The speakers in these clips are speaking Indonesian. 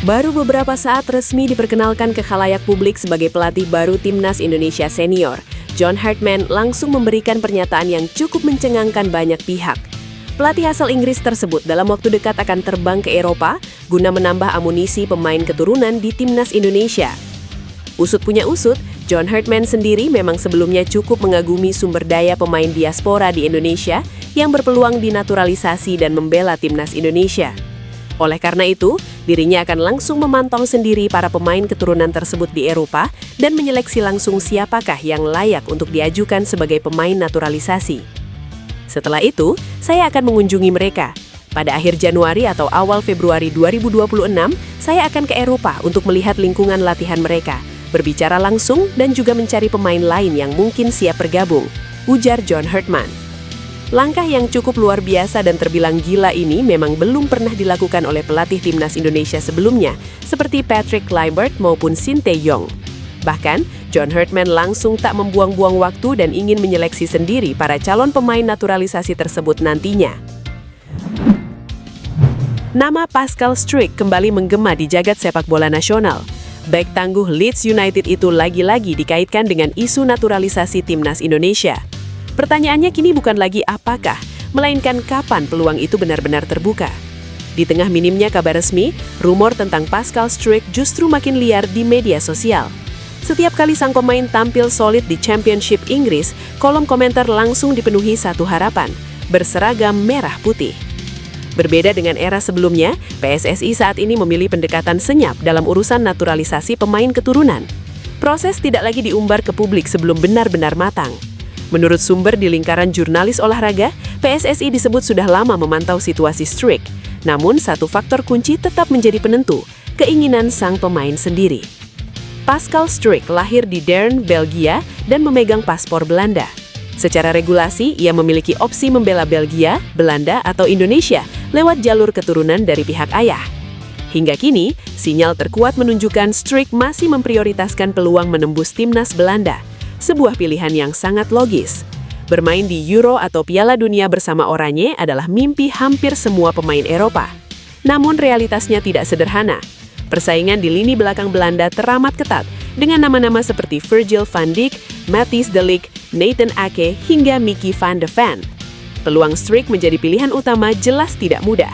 Baru beberapa saat resmi diperkenalkan ke khalayak publik sebagai pelatih baru Timnas Indonesia Senior, John Hartman langsung memberikan pernyataan yang cukup mencengangkan banyak pihak. Pelatih asal Inggris tersebut dalam waktu dekat akan terbang ke Eropa guna menambah amunisi pemain keturunan di Timnas Indonesia. Usut punya usut, John Hartman sendiri memang sebelumnya cukup mengagumi sumber daya pemain diaspora di Indonesia yang berpeluang dinaturalisasi dan membela Timnas Indonesia. Oleh karena itu, dirinya akan langsung memantau sendiri para pemain keturunan tersebut di Eropa dan menyeleksi langsung siapakah yang layak untuk diajukan sebagai pemain naturalisasi. Setelah itu, saya akan mengunjungi mereka. Pada akhir Januari atau awal Februari 2026, saya akan ke Eropa untuk melihat lingkungan latihan mereka, berbicara langsung dan juga mencari pemain lain yang mungkin siap bergabung, ujar John Hartman. Langkah yang cukup luar biasa dan terbilang gila ini memang belum pernah dilakukan oleh pelatih Timnas Indonesia sebelumnya, seperti Patrick Kluivert maupun Sinteyong. Bahkan, John Hartman langsung tak membuang-buang waktu dan ingin menyeleksi sendiri para calon pemain naturalisasi tersebut nantinya. Nama Pascal Struijk kembali menggema di jagat sepak bola nasional. Bek tangguh Leeds United itu lagi-lagi dikaitkan dengan isu naturalisasi Timnas Indonesia. Pertanyaannya kini bukan lagi apakah, melainkan kapan peluang itu benar-benar terbuka. Di tengah minimnya kabar resmi, rumor tentang Pascal Struijk justru makin liar di media sosial. Setiap kali sang pemain tampil solid di Championship Inggris, kolom komentar langsung dipenuhi satu harapan, berseragam merah putih. Berbeda dengan era sebelumnya, PSSI saat ini memilih pendekatan senyap dalam urusan naturalisasi pemain keturunan. Proses tidak lagi diumbar ke publik sebelum benar-benar matang. Menurut sumber di lingkaran jurnalis olahraga, PSSI disebut sudah lama memantau situasi Struijk. Namun, satu faktor kunci tetap menjadi penentu, keinginan sang pemain sendiri. Pascal Struijk lahir di Deurne, Belgia, dan memegang paspor Belanda. Secara regulasi, ia memiliki opsi membela Belgia, Belanda, atau Indonesia lewat jalur keturunan dari pihak ayah. Hingga kini, sinyal terkuat menunjukkan Struijk masih memprioritaskan peluang menembus Timnas Belanda. Sebuah pilihan yang sangat logis. Bermain di Euro atau Piala Dunia bersama Oranje adalah mimpi hampir semua pemain Eropa. Namun realitasnya tidak sederhana. Persaingan di lini belakang Belanda teramat ketat dengan nama-nama seperti Virgil van Dijk, Matthijs de Ligt, Nathan Ake, hingga Mickey van de Ven. Peluang Struijk menjadi pilihan utama jelas tidak mudah.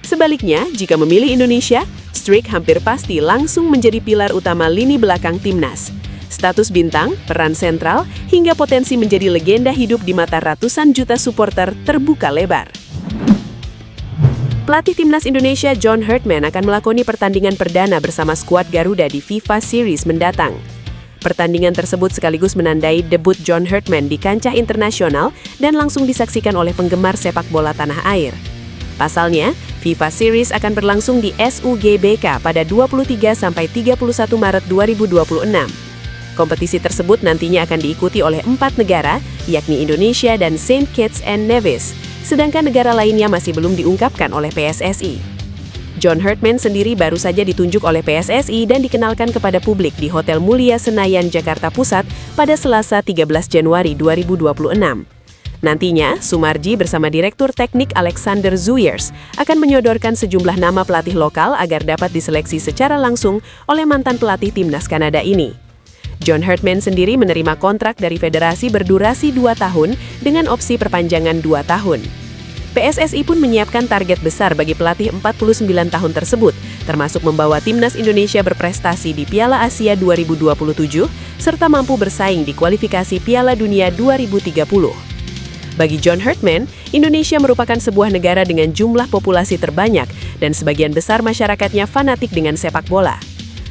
Sebaliknya, jika memilih Indonesia, Struijk hampir pasti langsung menjadi pilar utama lini belakang Timnas. Status bintang, peran sentral, hingga potensi menjadi legenda hidup di mata ratusan juta supporter terbuka lebar. Pelatih Timnas Indonesia John Hartman akan melakoni pertandingan perdana bersama skuad Garuda di FIFA Series mendatang. Pertandingan tersebut sekaligus menandai debut John Hartman di kancah internasional dan langsung disaksikan oleh penggemar sepak bola tanah air. Pasalnya, FIFA Series akan berlangsung di SUGBK pada 23-31 Maret 2026. Kompetisi tersebut nantinya akan diikuti oleh 4 negara, yakni Indonesia dan Saint Kitts and Nevis, sedangkan negara lainnya masih belum diungkapkan oleh PSSI. John Hartman sendiri baru saja ditunjuk oleh PSSI dan dikenalkan kepada publik di Hotel Mulia Senayan, Jakarta Pusat pada Selasa 13 Januari 2026. Nantinya, Sumarji bersama Direktur Teknik Alexander Zuyers akan menyodorkan sejumlah nama pelatih lokal agar dapat diseleksi secara langsung oleh mantan pelatih Timnas Kanada ini. John Hartman sendiri menerima kontrak dari federasi berdurasi 2 tahun dengan opsi perpanjangan 2 tahun. PSSI pun menyiapkan target besar bagi pelatih 49 tahun tersebut, termasuk membawa Timnas Indonesia berprestasi di Piala Asia 2027, serta mampu bersaing di kualifikasi Piala Dunia 2030. Bagi John Hartman, Indonesia merupakan sebuah negara dengan jumlah populasi terbanyak dan sebagian besar masyarakatnya fanatik dengan sepak bola.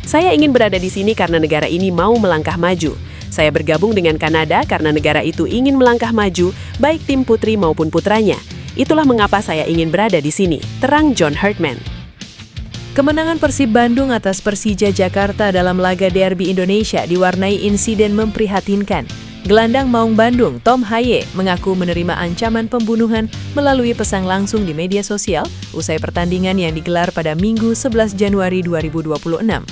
Saya ingin berada di sini karena negara ini mau melangkah maju. Saya bergabung dengan Kanada karena negara itu ingin melangkah maju, baik tim putri maupun putranya. Itulah mengapa saya ingin berada di sini, terang John Hartman. Kemenangan Persib Bandung atas Persija Jakarta dalam laga derby Indonesia diwarnai insiden memprihatinkan. Gelandang Maung Bandung, Tom Haye, mengaku menerima ancaman pembunuhan melalui pesan langsung di media sosial usai pertandingan yang digelar pada Minggu 11 Januari 2026.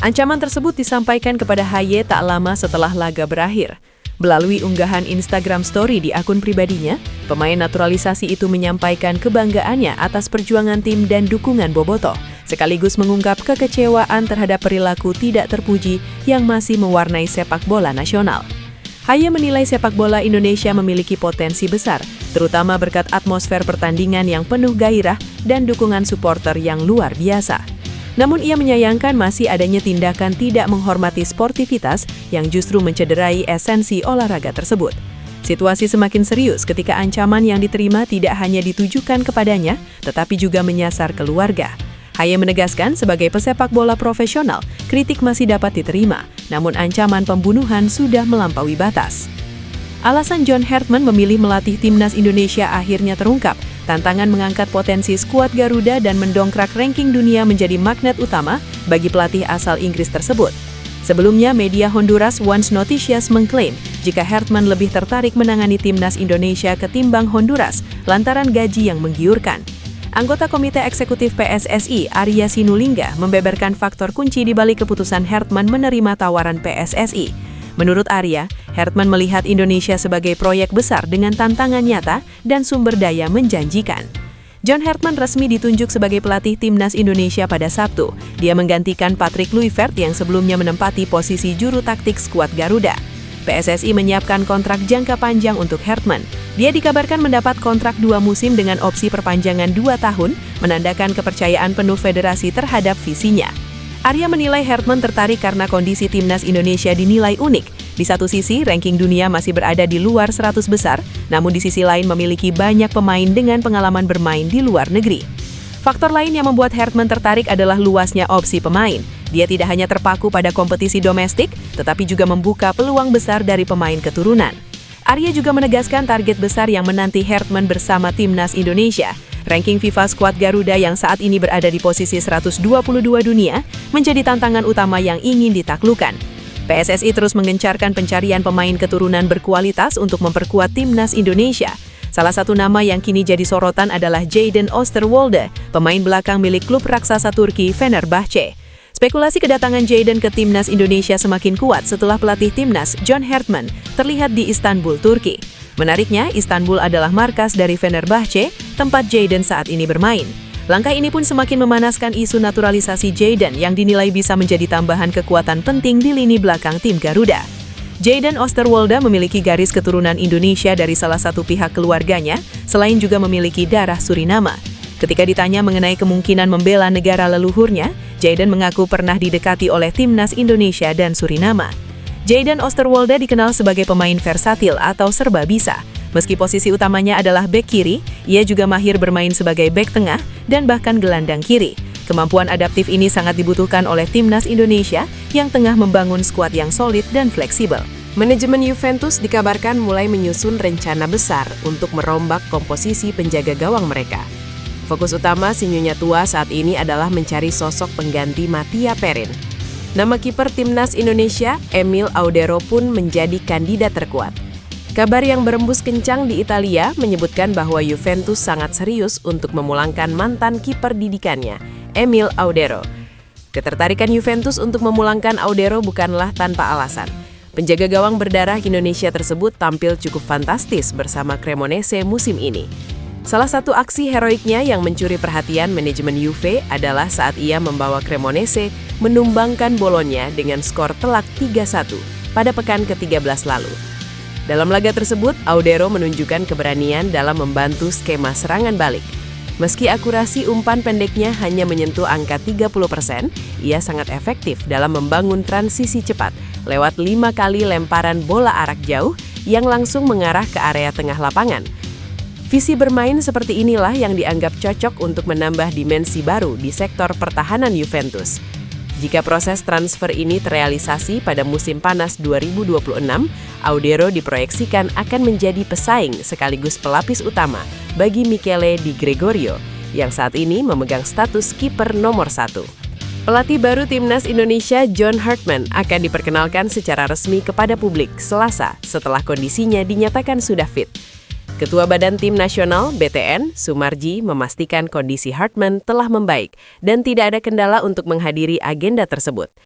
Ancaman tersebut disampaikan kepada Haye tak lama setelah laga berakhir. Melalui unggahan Instagram Story di akun pribadinya, Pemain naturalisasi itu menyampaikan kebanggaannya atas perjuangan tim dan dukungan Bobotoh, sekaligus mengungkap kekecewaan terhadap perilaku tidak terpuji yang masih mewarnai sepak bola nasional. Haye menilai sepak bola Indonesia memiliki potensi besar, terutama berkat atmosfer pertandingan yang penuh gairah dan dukungan supporter yang luar biasa. Namun ia menyayangkan masih adanya tindakan tidak menghormati sportivitas yang justru mencederai esensi olahraga tersebut. Situasi semakin serius ketika ancaman yang diterima tidak hanya ditujukan kepadanya, tetapi juga menyasar keluarga. Haye menegaskan sebagai pesepak bola profesional, kritik masih dapat diterima, namun ancaman pembunuhan sudah melampaui batas. Alasan John Hartman memilih melatih timnas Indonesia akhirnya terungkap. Tantangan mengangkat potensi skuad Garuda dan mendongkrak ranking dunia menjadi magnet utama bagi pelatih asal Inggris tersebut. Sebelumnya, media Honduras Once Noticias mengklaim jika Hartman lebih tertarik menangani timnas Indonesia ketimbang Honduras lantaran gaji yang menggiurkan. Anggota Komite Eksekutif PSSI, Arya Sinulinga, membeberkan faktor kunci di balik keputusan Hartman menerima tawaran PSSI. Menurut Arya, Hartman melihat Indonesia sebagai proyek besar dengan tantangan nyata dan sumber daya menjanjikan. John Hartman resmi ditunjuk sebagai pelatih timnas Indonesia pada Sabtu. Dia menggantikan Patrick Kluivert yang sebelumnya menempati posisi juru taktik skuad Garuda. PSSI menyiapkan kontrak jangka panjang untuk Hartman. Dia dikabarkan mendapat kontrak 2 musim dengan opsi perpanjangan 2 tahun, menandakan kepercayaan penuh federasi terhadap visinya. Arya menilai Hartman tertarik karena kondisi timnas Indonesia dinilai unik. Di satu sisi, ranking dunia masih berada di luar 100 besar, namun di sisi lain memiliki banyak pemain dengan pengalaman bermain di luar negeri. Faktor lain yang membuat Hartman tertarik adalah luasnya opsi pemain. Dia tidak hanya terpaku pada kompetisi domestik, tetapi juga membuka peluang besar dari pemain keturunan. Arya juga menegaskan target besar yang menanti Hartman bersama timnas Indonesia. Ranking FIFA skuad Garuda yang saat ini berada di posisi 122 dunia menjadi tantangan utama yang ingin ditaklukkan. PSSI terus menggencarkan pencarian pemain keturunan berkualitas untuk memperkuat timnas Indonesia. Salah satu nama yang kini jadi sorotan adalah Jadon Oosterwolde, pemain belakang milik klub raksasa Turki Fenerbahce. Spekulasi kedatangan Jadon ke timnas Indonesia semakin kuat setelah pelatih timnas John Hartman terlihat di Istanbul, Turki. Menariknya, Istanbul adalah markas dari Fenerbahce, tempat Jadon saat ini bermain. Langkah ini pun semakin memanaskan isu naturalisasi Jadon yang dinilai bisa menjadi tambahan kekuatan penting di lini belakang tim Garuda. Jadon Oosterwolde memiliki garis keturunan Indonesia dari salah satu pihak keluarganya, selain juga memiliki darah Suriname. Ketika ditanya mengenai kemungkinan membela negara leluhurnya, Jadon mengaku pernah didekati oleh timnas Indonesia dan Suriname. Jadon Oosterwolde dikenal sebagai pemain versatil atau serba bisa. Meski posisi utamanya adalah bek kiri, ia juga mahir bermain sebagai bek tengah dan bahkan gelandang kiri. Kemampuan adaptif ini sangat dibutuhkan oleh timnas Indonesia yang tengah membangun skuad yang solid dan fleksibel. Manajemen Juventus dikabarkan mulai menyusun rencana besar untuk merombak komposisi penjaga gawang mereka. Fokus utama si Nyonya tua saat ini adalah mencari sosok pengganti Mattia Perin. Nama kiper timnas Indonesia, Emil Audero pun menjadi kandidat terkuat. Kabar yang berembus kencang di Italia menyebutkan bahwa Juventus sangat serius untuk memulangkan mantan kiper didikannya, Emil Audero. Ketertarikan Juventus untuk memulangkan Audero bukanlah tanpa alasan. Penjaga gawang berdarah Indonesia tersebut tampil cukup fantastis bersama Cremonese musim ini. Salah satu aksi heroiknya yang mencuri perhatian manajemen Juve adalah saat ia membawa Cremonese menumbangkan Bologna dengan skor telak 3-1 pada pekan ke-13 lalu. Dalam laga tersebut, Audero menunjukkan keberanian dalam membantu skema serangan balik. Meski akurasi umpan pendeknya hanya menyentuh angka 30%, ia sangat efektif dalam membangun transisi cepat lewat 5 kali lemparan bola arak jauh yang langsung mengarah ke area tengah lapangan. Visi bermain seperti inilah yang dianggap cocok untuk menambah dimensi baru di sektor pertahanan Juventus. Jika proses transfer ini terrealisasi pada musim panas 2026, Audero diproyeksikan akan menjadi pesaing sekaligus pelapis utama bagi Michele Di Gregorio, yang saat ini memegang status kiper nomor 1. Pelatih baru timnas Indonesia John Hartman akan diperkenalkan secara resmi kepada publik Selasa setelah kondisinya dinyatakan sudah fit. Ketua Badan Tim Nasional (BTN) Sumarji memastikan kondisi Hartman telah membaik dan tidak ada kendala untuk menghadiri agenda tersebut.